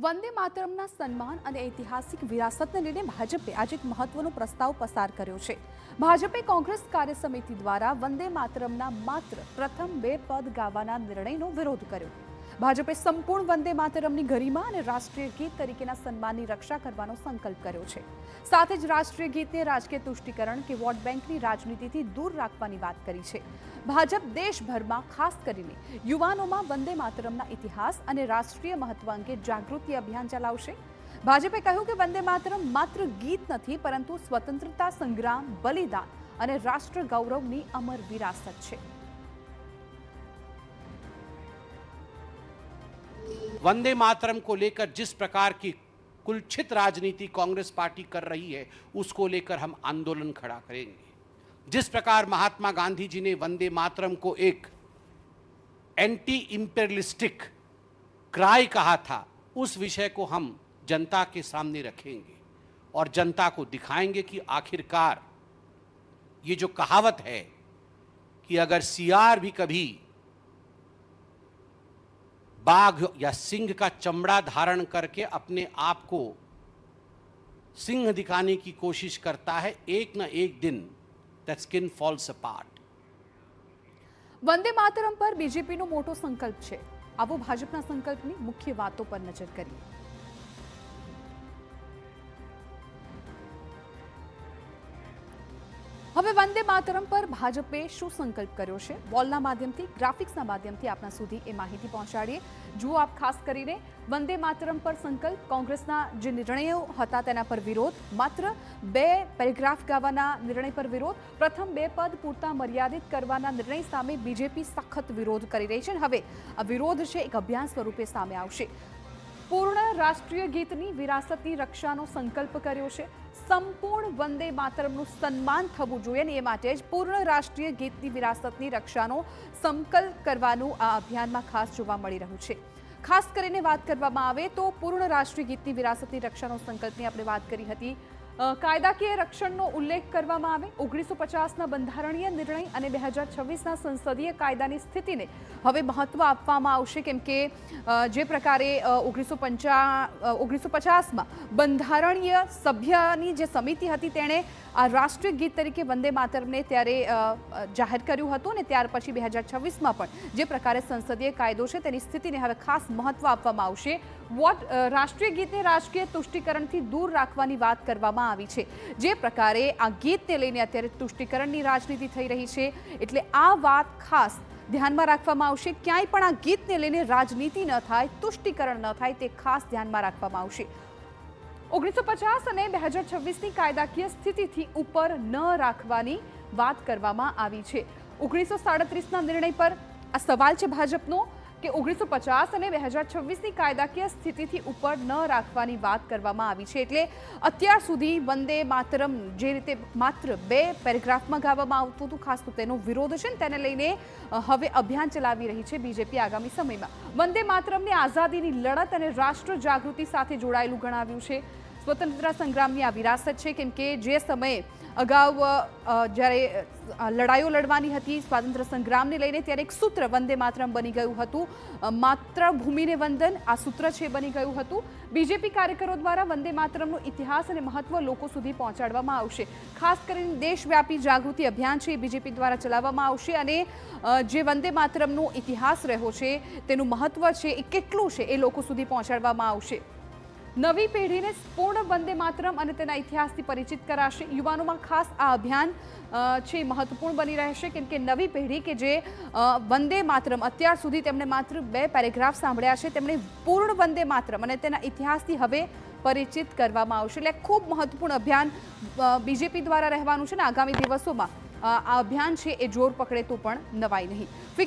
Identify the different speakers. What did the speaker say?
Speaker 1: વંદે માતરમના સન્માન અને ઐતિહાસિક વિરાસતને લઈને ભાજપે આજે એક મહત્વનો પ્રસ્તાવ પસાર કર્યો છે। ભાજપે કોંગ્રેસ કાર્ય સમિતિ દ્વારા વંદે માતરમના માત્ર પ્રથમ 2 પદ ગાવાના નિર્ણયનો વિરોધ કર્યો। ભાજપે સંપૂર્ણ વંદે માતરમની ગરિમા અને રાષ્ટ્રીય ગીત તરીકેના સન્માનની રક્ષા કરવાનો સંકલ્પ કર્યો છે। સાથે જ રાષ્ટ્રીય ગીતને રાજકીય તુષ્ટિકરણ કે વોટ બેંકની રાજનીતિથી દૂર રાખવાની વાત કરી છે। ભાજપ દેશભરમાં ખાસ કરીને યુવાનોમાં વંદે માતરમના ઇતિહાસ અને રાષ્ટ્રીય મહત્વ અંગે જાગૃતિ અભિયાન ચલાવશે। ભાજપે કહ્યું કે વંદે માતરમ માત્ર ગીત નથી, પરંતુ સ્વતંત્રતા સંગ્રામ, બલિદાન અને રાષ્ટ્ર ગૌરવની અમર વિરાસત છે।
Speaker 2: वंदे मातरम को लेकर जिस प्रकार की कुलछित राजनीति कांग्रेस पार्टी कर रही है, उसको लेकर हम आंदोलन खड़ा करेंगे। जिस प्रकार महात्मा गांधी जी ने वंदे मातरम को एक एंटी इंपेरियलिस्टिक क्राई कहा था, उस विषय को हम जनता के सामने रखेंगे और जनता को दिखाएंगे कि आखिरकार ये जो कहावत है कि अगर सियार भी कभी बाघ या सिंह का चमड़ा धारण करके अपने आप को सिंह दिखाने की कोशिश करता है, एक न एक दिन that skin false apart.
Speaker 1: Vande Mataram पर बीजेपीનો મોટો સંકલ્પ છે। આવો ભાજપના સંકલ્પની મુખ્ય વાતો પર નજર કરીએ। હવે વંદે માતરમ પર ભાજપે શું સંકલ્પ કર્યો છે, વોલના માધ્યમથી, ગ્રાફિક્સના માધ્યમથી આપના સુધી એ માહિતી પહોંચાડીએ। જુઓ આપ, ખાસ કરીને વંદે માતરમ પર સંકલ્પ, કોંગ્રેસના જે નિર્ણયો હતા તેના પર વિરોધ, માત્ર 2 પેરેગ્રાફ ગાવાના નિર્ણય પર વિરોધ, પ્રથમ 2 પદ પૂરતા મર્યાદિત કરવાના નિર્ણય સામે બીજેપી સખત વિરોધ કરી રહી છે। હવે આ વિરોધ છે એક અભિયાન સ્વરૂપે સામે આવશે। પૂર્ણ રાષ્ટ્રીય ગીતની વિરાસતની રક્ષાનો સંકલ્પ કર્યો છે। સંપૂર્ણ વંદે માતરમનું સન્માન થવું જોઈએ અને એ માટે જ પૂર્ણ રાષ્ટ્રીય ગીતની વિરાસતની રક્ષાનો સંકલ્પ કરવાનું આ અભિયાનમાં ખાસ જોવા મળી રહ્યું છે। ખાસ કરીને વાત કરવામાં આવે તો પૂર્ણ રાષ્ટ્રીય ગીતની વિરાસતની રક્ષાનો સંકલ્પની આપણે વાત કરી હતી। કાયદાકીય રક્ષણનો ઉલ્લેખ કરવામાં આવે, 1950ના બંધારણીય નિર્ણય અને 2026ના સંસદીય કાયદાની સ્થિતિને હવે મહત્વ આપવામાં આવશે, કેમ કે જે પ્રકારે 1950માં બંધારણીય સભ્યની જે સમિતિ હતી તેણે આ રાષ્ટ્રીય ગીત તરીકે વંદે માતરમને ત્યારે જાહેર કર્યું હતું અને ત્યાર પછી 2026માં પણ જે પ્રકારે સંસદીય કાયદો છે તેની સ્થિતિને હવે ખાસ મહત્વ આપવામાં આવશે। રાષ્ટ્રીય ગીતને રાજકીય તુષ્ટિકરણથી દૂર રાખવાની વાત કરવામાં આવી છે। જે પ્રકારે આ ગીતને લઈને અત્યારે તુષ્ટિકરણની રાજનીતિ થઈ રહી છે, એટલે આ વાત ખાસ ધ્યાનમાં રાખવામાં આવશે। ક્યાંય પણ આ ગીતને લઈને રાજનીતિ ન થાય, તુષ્ટિકરણ ન થાય, તે ખાસ ધ્યાનમાં રાખવામાં આવશે। 1950 અને 2026ની કાયદાકીય સ્થિતિથી ઉપર ન રાખવાની વાત કરવામાં આવી છે। 1937ના નિર્ણય પર આ સવાલ છે ભાજપનો કે 1950 અને 2026ની કાયદાકીય સ્થિતિથી ઉપર ન રાખવાની વાત કરવામાં આવી છે। એટલે અત્યાર સુધી વંદે માતરમ જે રીતે માત્ર 2 પેરેગ્રાફમાં ગાવામાં આવતું હતું, ખાસ તો તેનો વિરોધ છે ને તેને લઈને હવે અભિયાન ચલાવી રહી છે બીજેપી। આગામી સમયમાં વંદે માતરમની આઝાદીની લડત અને રાષ્ટ્ર જાગૃતિ સાથે જોડાયેલું ગણાવ્યું છે। સ્વતંત્રતા સંગ્રામની આ વિરાસત છે, કેમ કે જે સમયે અગાઉ જ્યારે લડાઈઓ લડવાની હતી સ્વાતંત્ર્ય સંગ્રામને લઈને, ત્યારે એક સૂત્ર વંદે માતરમ બની ગયું હતું, માતૃભૂમિને વંદન, આ સૂત્ર છે બની ગયું હતું। બીજેપી કાર્યકરો દ્વારા વંદે માતરમનો ઇતિહાસ અને મહત્વ લોકો સુધી પહોંચાડવામાં આવશે। ખાસ કરીને દેશવ્યાપી જાગૃતિ અભિયાન છે એ બીજેપી દ્વારા ચલાવવામાં આવશે અને જે વંદે માતરમનો ઇતિહાસ રહ્યો છે, તેનું મહત્વ છે એ કેટલું છે એ લોકો સુધી પહોંચાડવામાં આવશે। નવી પેઢીને પૂર્ણ વંદે માતરમ અને તેના ઇતિહાસથી પરિચિત કરાશે। યુવાનોમાં ખાસ આ અભિયાન છે મહત્વપૂર્ણ બની રહેશે, કેમ કે નવી પેઢી કે જે વંદે માતરમ અત્યાર સુધી તેમણે માત્ર 2 પેરેગ્રાફ સાંભળ્યા છે, તેમણે પૂર્ણ વંદે માતરમ અને તેના ઇતિહાસથી હવે પરિચિત કરવામાં આવશે। એટલે ખૂબ મહત્વપૂર્ણ અભિયાન બીજેપી દ્વારા રહેવાનું છે ને આગામી દિવસોમાં આ અભિયાન છે એ જોર પકડે તો પણ નવાઈ નહીં।